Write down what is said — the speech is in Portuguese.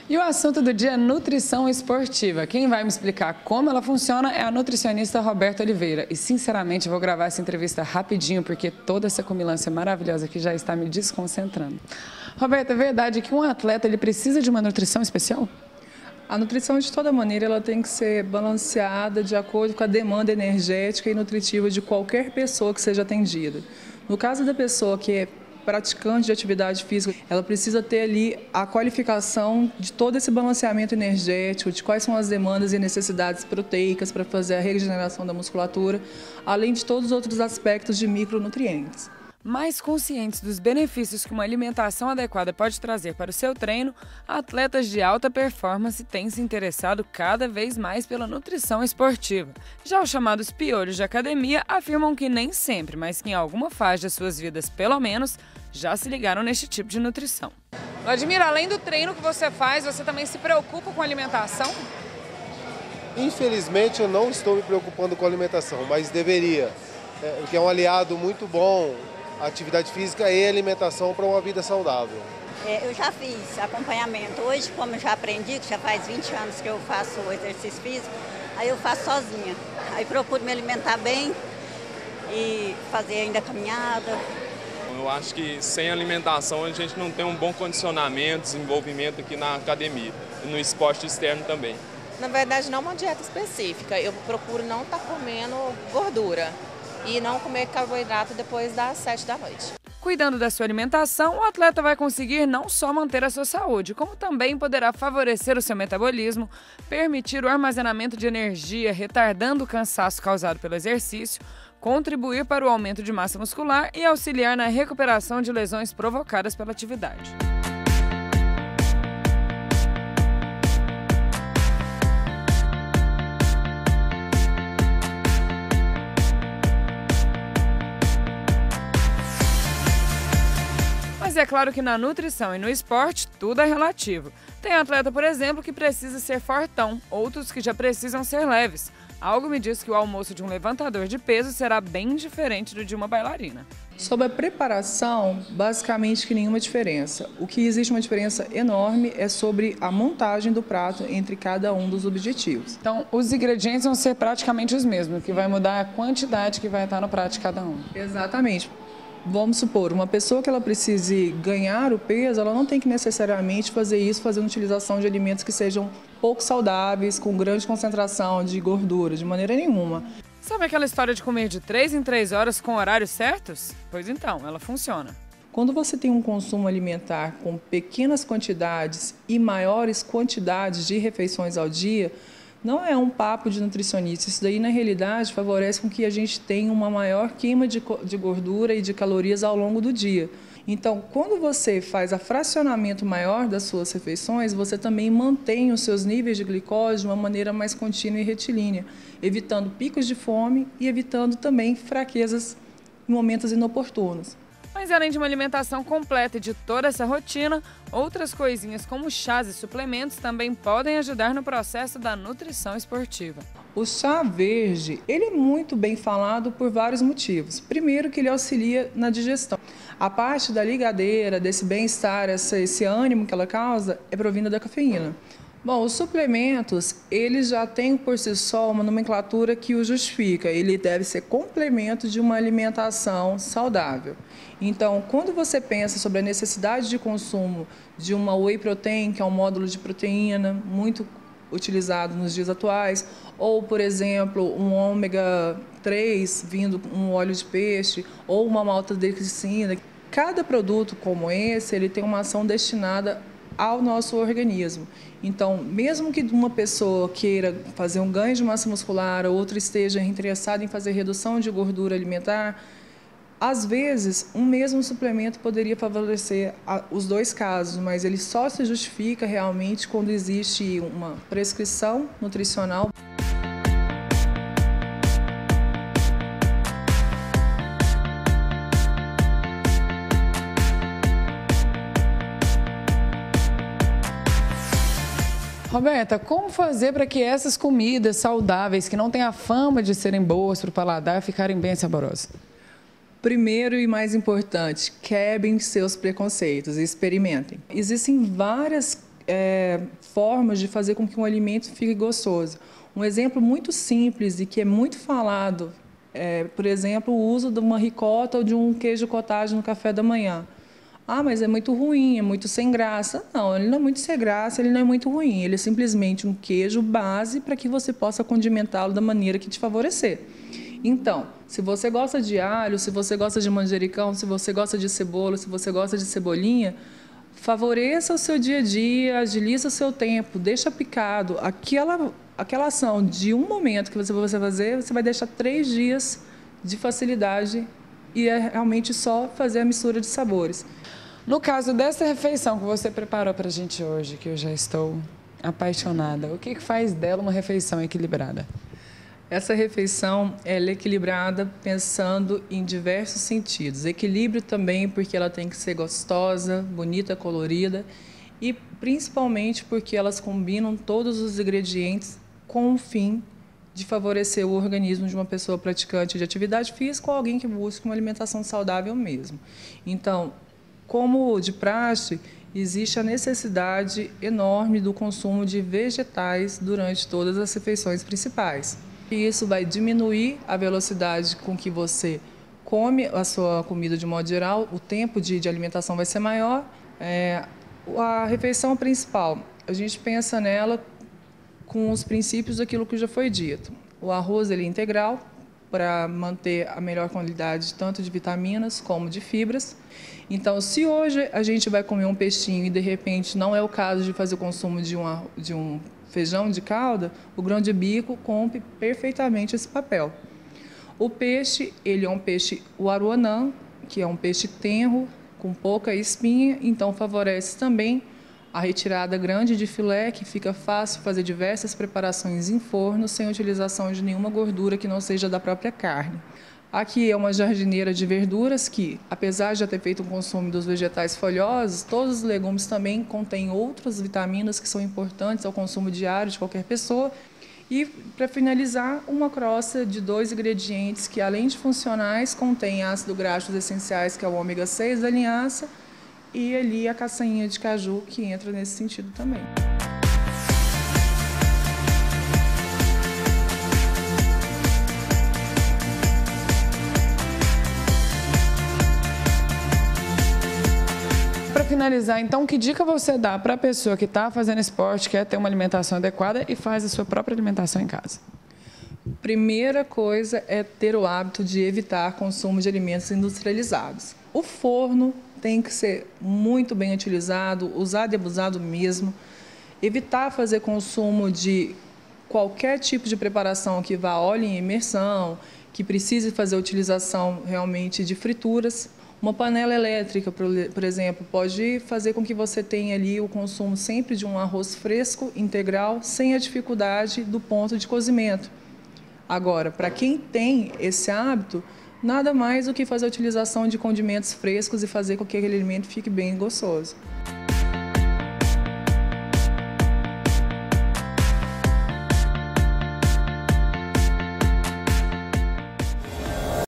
E o assunto do dia é nutrição esportiva. Quem vai me explicar como ela funciona é a nutricionista Roberta Oliveira. E, sinceramente, eu vou gravar essa entrevista rapidinho, porque toda essa comilança maravilhosa aqui já está me desconcentrando. Roberta, é verdade que um atleta ele precisa de uma nutrição especial? A nutrição, de toda maneira, ela tem que ser balanceada de acordo com a demanda energética e nutritiva de qualquer pessoa que seja atendida. No caso da pessoa que é praticante de atividade física, ela precisa ter ali a qualificação de todo esse balanceamento energético, de quais são as demandas e necessidades proteicas para fazer a regeneração da musculatura, além de todos os outros aspectos de micronutrientes. Mais conscientes dos benefícios que uma alimentação adequada pode trazer para o seu treino, atletas de alta performance têm se interessado cada vez mais pela nutrição esportiva. Já os chamados piolhos de academia afirmam que nem sempre, mas que em alguma fase de suas vidas, pelo menos, já se ligaram neste tipo de nutrição. Vladimir, além do treino que você faz, você também se preocupa com a alimentação? Infelizmente, eu não estou me preocupando com a alimentação, mas deveria, porque é um aliado muito bom. A atividade física e alimentação para uma vida saudável. Eu já fiz acompanhamento. Hoje, como eu já aprendi, que já faz 20 anos que eu faço exercício físico, aí eu faço sozinha. Aí procuro me alimentar bem e fazer ainda caminhada. Eu acho que sem alimentação a gente não tem um bom condicionamento, desenvolvimento aqui na academia e no esporte externo também. Na verdade, não uma dieta específica. Eu procuro não estar comendo gordura e não comer carboidrato depois das 7 da noite. Cuidando da sua alimentação, o atleta vai conseguir não só manter a sua saúde, como também poderá favorecer o seu metabolismo, permitir o armazenamento de energia, retardando o cansaço causado pelo exercício, contribuir para o aumento de massa muscular e auxiliar na recuperação de lesões provocadas pela atividade. Mas é claro que na nutrição e no esporte tudo é relativo. Tem atleta, por exemplo, que precisa ser fortão, outros que já precisam ser leves. Algo me diz que o almoço de um levantador de peso será bem diferente do de uma bailarina. Sobre a preparação, basicamente que nenhuma diferença. O que existe uma diferença enorme é sobre a montagem do prato entre cada um dos objetivos. Então, os ingredientes vão ser praticamente os mesmos, o que vai mudar a quantidade que vai estar no prato de cada um. Exatamente. Vamos supor, uma pessoa que ela precise ganhar o peso, ela não tem que necessariamente fazer isso fazendo utilização de alimentos que sejam pouco saudáveis, com grande concentração de gordura, de maneira nenhuma. Sabe aquela história de comer de 3 em 3 horas com horários certos? Pois então, ela funciona. Quando você tem um consumo alimentar com pequenas quantidades e maiores quantidades de refeições ao dia, não é um papo de nutricionista, isso daí na realidade favorece com que a gente tenha uma maior queima de gordura e de calorias ao longo do dia. Então, quando você faz a fracionamento maior das suas refeições, você também mantém os seus níveis de glicose de uma maneira mais contínua e retilínea, evitando picos de fome e evitando também fraquezas em momentos inoportunos. Mas além de uma alimentação completa e de toda essa rotina, outras coisinhas como chás e suplementos também podem ajudar no processo da nutrição esportiva. O chá verde, ele é muito bem falado por vários motivos. Primeiro que ele auxilia na digestão. A parte da ligadeira, desse bem-estar, esse ânimo que ela causa, é provinda da cafeína. Bom, os suplementos, eles já têm por si só uma nomenclatura que o justifica. Ele deve ser complemento de uma alimentação saudável. Então, quando você pensa sobre a necessidade de consumo de uma whey protein, que é um módulo de proteína muito utilizado nos dias atuais, ou, por exemplo, um ômega 3 vindo um óleo de peixe, ou uma maltodextrina, cada produto como esse, ele tem uma ação destinada ao nosso organismo. Então, mesmo que uma pessoa queira fazer um ganho de massa muscular, ou outra esteja interessada em fazer redução de gordura alimentar, às vezes, um mesmo suplemento poderia favorecer os dois casos, mas ele só se justifica realmente quando existe uma prescrição nutricional. Roberta, como fazer para que essas comidas saudáveis, que não têm a fama de serem boas para o paladar, ficarem bem saborosas? Primeiro e mais importante, quebrem seus preconceitos e experimentem. Existem várias formas de fazer com que um alimento fique gostoso. Um exemplo muito simples e que é muito falado por exemplo, o uso de uma ricota ou de um queijo cottage no café da manhã. Ah, mas é muito ruim, é muito sem graça. Não, ele não é muito sem graça, ele não é muito ruim. Ele é simplesmente um queijo base para que você possa condimentá-lo da maneira que te favorecer. Então, se você gosta de alho, se você gosta de manjericão, se você gosta de cebola, se você gosta de cebolinha, favoreça o seu dia a dia, agiliza o seu tempo, deixa picado. Aquela ação de um momento que você vai fazer, você vai deixar 3 dias de facilidade e é realmente só fazer a mistura de sabores. No caso dessa refeição que você preparou para a gente hoje, que eu já estou apaixonada, o que faz dela uma refeição equilibrada? Essa refeição ela é equilibrada pensando em diversos sentidos. Equilíbrio também porque ela tem que ser gostosa, bonita, colorida e principalmente porque elas combinam todos os ingredientes com o fim de favorecer o organismo de uma pessoa praticante de atividade física ou alguém que busca uma alimentação saudável mesmo. Então, como de praxe, existe a necessidade enorme do consumo de vegetais durante todas as refeições principais. E isso vai diminuir a velocidade com que você come a sua comida de modo geral, o tempo de alimentação vai ser maior. A refeição principal, a gente pensa nela com os princípios daquilo que já foi dito. O arroz ele é integral para manter a melhor qualidade tanto de vitaminas como de fibras. Então, se hoje a gente vai comer um peixinho e de repente não é o caso de fazer o consumo de um feijão de calda, o grão de bico cumpre perfeitamente esse papel. O peixe, ele é um peixe aruanã, que é um peixe tenro, com pouca espinha, então favorece também a retirada grande de filé, que fica fácil fazer diversas preparações em forno, sem utilização de nenhuma gordura que não seja da própria carne. Aqui é uma jardineira de verduras que, apesar de já ter feito um consumo dos vegetais folhosos, todos os legumes também contêm outras vitaminas que são importantes ao consumo diário de qualquer pessoa. E, para finalizar, uma crosta de 2 ingredientes que, além de funcionais, contém ácidos graxos essenciais, que é o ômega 6 da linhaça, e ali a castanha de caju, que entra nesse sentido também. Para finalizar, então, que dica você dá para a pessoa que está fazendo esporte, quer ter uma alimentação adequada e faz a sua própria alimentação em casa? Primeira coisa é ter o hábito de evitar consumo de alimentos industrializados. O forno tem que ser muito bem utilizado, usado e abusado mesmo. Evitar fazer consumo de qualquer tipo de preparação que vá a óleo em imersão, que precise fazer a utilização realmente de frituras. Uma panela elétrica, por exemplo, pode fazer com que você tenha ali o consumo sempre de um arroz fresco, integral, sem a dificuldade do ponto de cozimento. Agora, para quem tem esse hábito, nada mais do que fazer a utilização de condimentos frescos e fazer com que aquele alimento fique bem gostoso.